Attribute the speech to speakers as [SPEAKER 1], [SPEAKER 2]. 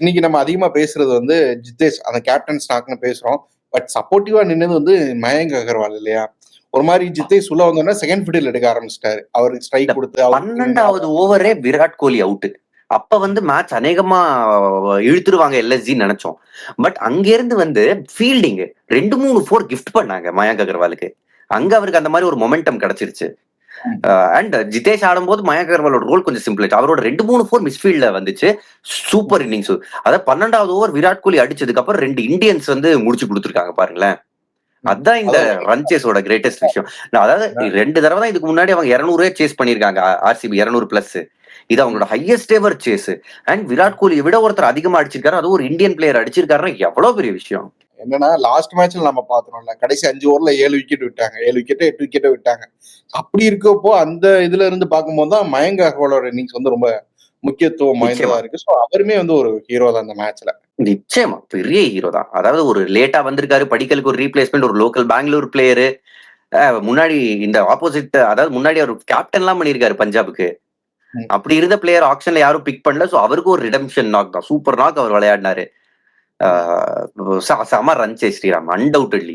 [SPEAKER 1] இன்னைக்கு நம்ம அதிகமா பேசுறது வந்து ஜித்தேஷ் அந்த கேப்டன் ஸ்டாக்னு பேசுறோம். பட் சப்போர்ட்டிவா நின்னது வந்து மயங்க் அகர்வால் இல்லையா? ஒரு மாரி ஜித்தேஷ் உள்ள வந்தோனே செகண்ட் ஃபிடில் எடுக்க ஆரம்பிச்சுட்டாரு. அவருக்கு
[SPEAKER 2] இல்ல
[SPEAKER 1] ஸ்ட்ரைக் குடுத்து அவருக்கு
[SPEAKER 2] 12வது ஓவரே விராட் கோலி அவுட். அப்ப வந்து மேட்ச் அநேகமா இழுத்துருவாங்க எல்எஸ்ஜின்னு நினைச்சோம். பட் அங்கிருந்து வந்து ஃபீல்டிங் 2-3 4 கிஃப்ட் பண்ணாங்க மயங்க் அகர்வாலுக்கு. அங்க அவருக்கு அந்த மாதிரி ஒரு மொமெண்டம் கிடைச்சிருச்சு. அண்ட் ஜிதேஷ் ஆடும்போது மயங்க் அகர்வாலோட ரோல் கொஞ்சம் சிம்பிள். அவரோட 2-3 4 மிஸ்ஃபீல்ட்ல வந்துச்சு. Super innings. அதாவது 12வது ஓவர் விராட் கோலி அடிச்சதுக்கு அப்புறம் 2 இந்தியன்ஸ் வந்து முடிச்சு கொடுத்துருக்காங்க பாருங்களேன். அதான் இந்த ரன் சேஸோட கிரேட்டஸ்ட் விஷயம். அதாவது 2 தடவை தான் இதுக்கு முன்னாடி அவங்க 200 சேஸ் பண்ணிருக்காங்க. RCB 200 plus. இது அவங்களோட highest ever chase. And Virat கோலியை விட ஒருத்தர் அதிகமா அடிச்சிருக்காரு. அது ஒரு இந்தியன் பிளேயர் அடிச்சிருக்காருன்னா எவ்வளவு பெரிய விஷயம்.
[SPEAKER 1] என்னன்னா லாஸ்ட் மேட்ச்ல நம்ம பாத்துறோம்ல, கடைசி 5 ஓவர்ல 7 விக்கெட் விட்டாங்க. 7 விக்கெட் 8 விக்கெட் விட்டாங்க. அப்படி இருக்கப்போ அந்த இதுல இருந்து பார்க்கும்போது தான் மயங்க் அகர்வாலோட இன்னிங்ஸ் வந்து ரொம்ப முக்கியத்துவம் வாய்ந்ததா இருக்கு. ஸோ அவருமே வந்து ஒரு ஹீரோ தான் அந்த மேட்ச்ல.
[SPEAKER 2] நிச்சயமா பெரிய ஹீரோ தான். அதாவது ஒரு லேட்டா வந்திருக்காரு, படிக்கலுக்கு ஒரு ரீப்ளேஸ்மெண்ட், ஒரு லோக்கல் பெங்களூர் பிளேயரு. முன்னாடி இந்த ஆப்போசிட், அதாவது முன்னாடி அவர் கேப்டன் எல்லாம் பண்ணிருக்காரு பஞ்சாபுக்கு. அப்படி இருந்த பிளேயர் ஆக்ஷன்ல யாரும் பிக் பண்ணல. சோ அவருக்கு ஒரு ரிடம்ஷன் நாக் தான். சூப்பர் நாக் அவர் விளையாடினாரு. செம ரன் சேஸ் ஸ்ரீராம் அன்டவுட்டட்லி.